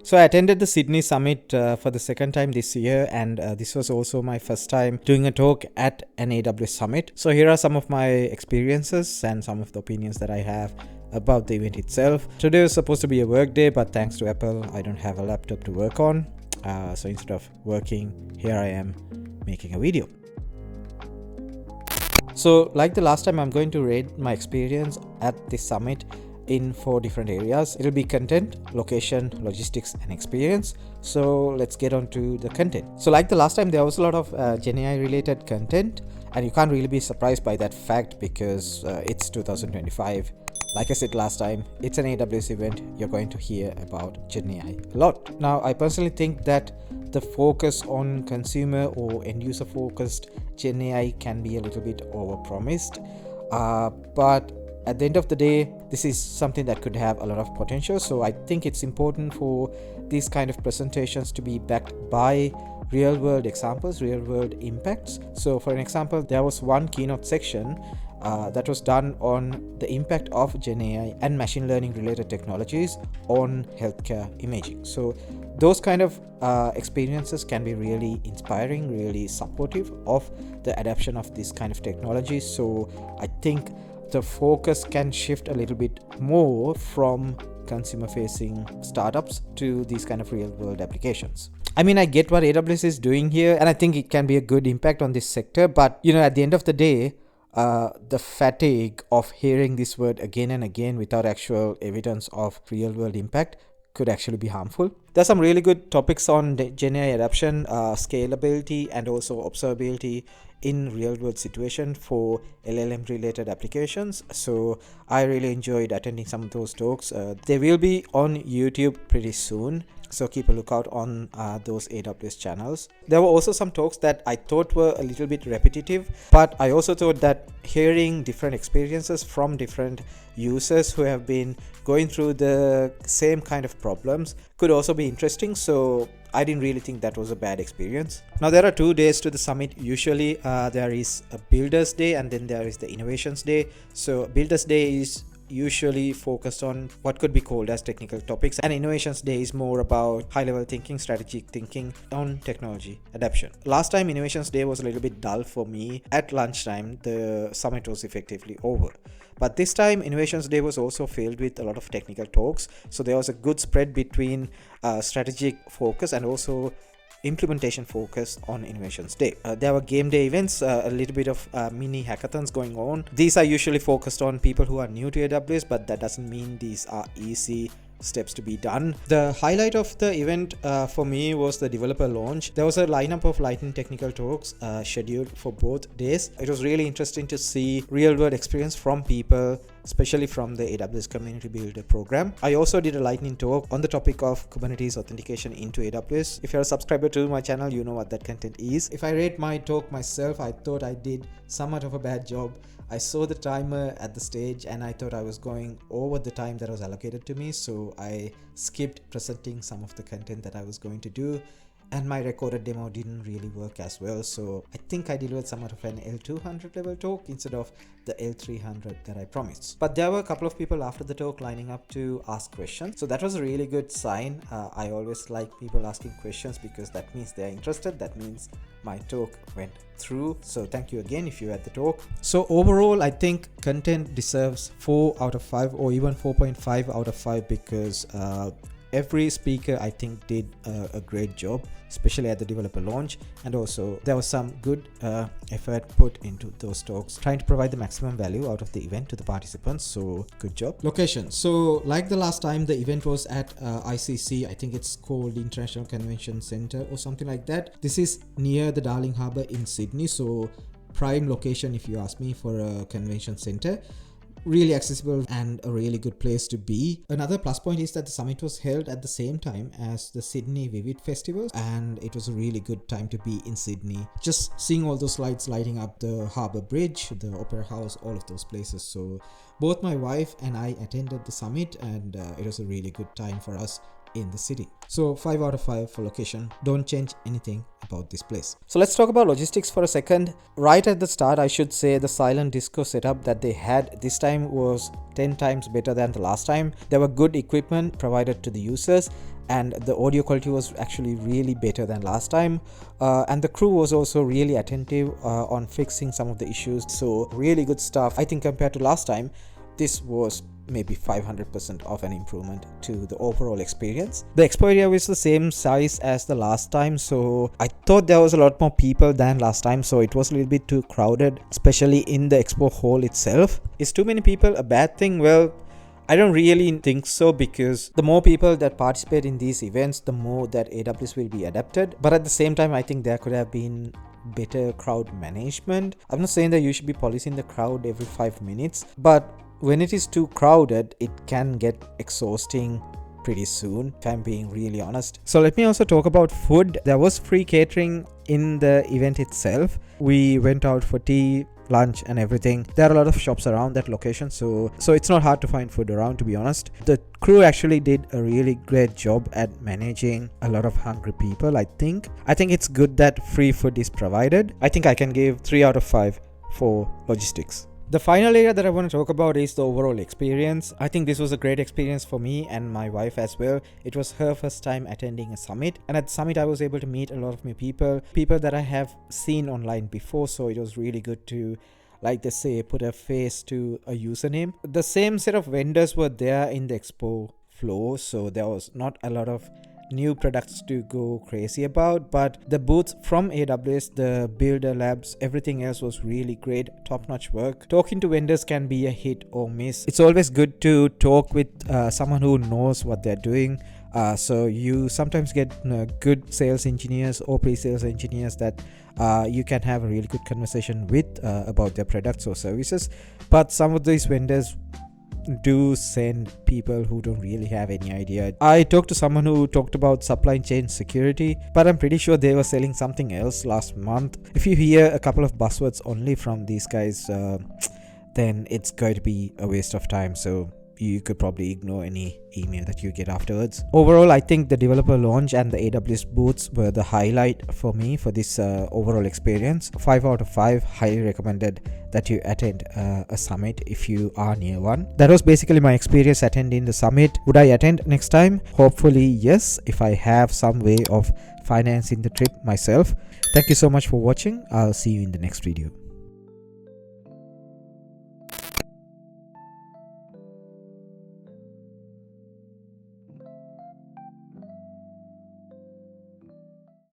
So I attended the Sydney Summit for the second time this year, and this was also my first time doing a talk at an AWS Summit. So here are some of my experiences and some of the opinions that I have about the event itself. Today was supposed to be a work day, but thanks to Apple, I don't have a laptop to work on. So instead of working, here I am making a video. So like the last time, I'm going to rate my experience at this summit in 4 different areas. It'll be content, location, logistics, and experience. So let's get on to the content. So like the last time, there was a lot of GenAI related content, and you can't really be surprised by that fact because it's 2025. Like I said last time, it's an AWS event. You're going to hear about GenAI a lot. Now, I personally think that the focus on consumer or end user focused GenAI can be a little bit overpromised. But at the end of the day, this is something that could have a lot of potential. So I think it's important for these kind of presentations to be backed by real world examples, real world impacts. So for an example, there was one keynote section that was done on the impact of GenAI and machine learning related technologies on healthcare imaging. So those kind of experiences can be really inspiring, really supportive of the adoption of this kind of technology. So I think the focus can shift a little bit more from consumer facing startups to these kind of real world applications. I mean, I get what AWS is doing here, and I think it can be a good impact on this sector, but at the end of the day, the fatigue of hearing this word again and again without actual evidence of real world impact could actually be harmful. There's some really good topics on GenAI adoption, scalability, and also observability in real world situation for LLM related applications. So I really enjoyed attending some of those talks. They will be on YouTube pretty soon, so keep a lookout on those AWS channels. There were also some talks that I thought were a little bit repetitive, but I also thought that hearing different experiences from different users who have been going through the same kind of problems could also be interesting. So I didn't really think that was a bad experience. Now, there are 2 days to the summit. Usually there is a Builders Day and then there is the Innovations Day. So Builders Day is usually focused on what could be called as technical topics, and Innovations Day is more about high-level thinking, strategic thinking on technology adoption. Last time Innovations Day was a little bit dull for me. At lunchtime, the summit was effectively over. But this time, Innovations Day was also filled with a lot of technical talks. So there was a good spread between strategic focus and also implementation focus on Innovations Day. There were game day events, a little bit of mini hackathons going on. These are usually focused on people who are new to AWS, but that doesn't mean these are easy steps to be done. The highlight of the event for me was the developer launch. There was a lineup of lightning technical talks scheduled for both days. It was really interesting to see real world experience from people, especially from the AWS Community Builder program. I also did a lightning talk on the topic of Kubernetes authentication into AWS. If you're a subscriber to my channel, you know what that content is. If I rate my talk myself, I thought I did somewhat of a bad job. I saw the timer at the stage and I thought I was going over the time that was allocated to me, so I skipped presenting some of the content that I was going to do, and my recorded demo didn't really work as well. So I think I delivered somewhat of an L200 level talk instead of the L300 that I promised. But there were a couple of people after the talk lining up to ask questions, so that was a really good sign. I always like people asking questions because that means they're interested. That means my talk went through. So thank you again if you had the talk. So overall, I think content deserves 4 out of 5 or even 4.5 out of 5 because every speaker I think did a great job, especially at the developer launch, and also there was some good effort put into those talks trying to provide the maximum value out of the event to the participants. So good job. Location. So like the last time, the event was at ICC. I think it's called International Convention Center or something like that. This is near the Darling Harbour in Sydney, so prime location if you ask me for a convention center. Really accessible and a really good place to be. Another plus point is that the summit was held at the same time as the Sydney Vivid Festival, and it was a really good time to be in Sydney. Just seeing all those lights lighting up the Harbour Bridge, the Opera House, all of those places. So both my wife and I attended the summit, and it was a really good time for us in the city. So 5 out of 5 for location. Don't change anything about this place. So let's talk about logistics for a second. Right at the start, I should say the silent disco setup that they had this time was 10 times better than the last time. There were good equipment provided to the users, and the audio quality was actually really better than last time, and the crew was also really attentive on fixing some of the issues. So really good stuff. I think compared to last time, this was maybe 500% of an improvement to the overall experience. The expo area was the same size as the last time, so I thought there was a lot more people than last time, so it was a little bit too crowded, especially in the expo hall itself. Is too many people a bad thing? Well, I don't really think so, because the more people that participate in these events, the more that AWS will be adapted. But at the same time, I think there could have been better crowd management. I'm not saying that you should be policing the crowd every 5 minutes, but when it is too crowded, it can get exhausting pretty soon, if I'm being really honest. So let me also talk about food. There was free catering in the event itself. We went out for tea, lunch and everything. There are a lot of shops around that location, so it's not hard to find food around, to be honest. The crew actually did a really great job at managing a lot of hungry people. I think it's good that free food is provided. I think I can give 3 out of 5 for logistics. The final area that I want to talk about is the overall experience. I think this was a great experience for me and my wife as well. It was her first time attending a summit, and at the summit I was able to meet a lot of new people that I have seen online before, so it was really good to, like they say, put a face to a username. The same set of vendors were there in the expo floor, so there was not a lot of new products to go crazy about, but the booths from AWS, the builder labs, everything else was really great, top-notch work. Talking to vendors can be a hit or miss. It's always good to talk with someone who knows what they're doing. So you sometimes get good sales engineers or pre-sales engineers that you can have a really good conversation with about their products or services. But some of these vendors do send people who don't really have any idea. I talked to someone who talked about supply chain security, but I'm pretty sure they were selling something else last month. If you hear a couple of buzzwords only from these guys, then it's going to be a waste of time. So you could probably ignore any email that you get afterwards. Overall, I think the developer launch and the AWS booths were the highlight for me for this overall experience. 5 out of 5, highly recommended that you attend a summit if you are near one. That was basically my experience attending the summit. Would I attend next time? Hopefully yes, if I have some way of financing the trip myself. Thank you so much for watching. I'll see you in the next video.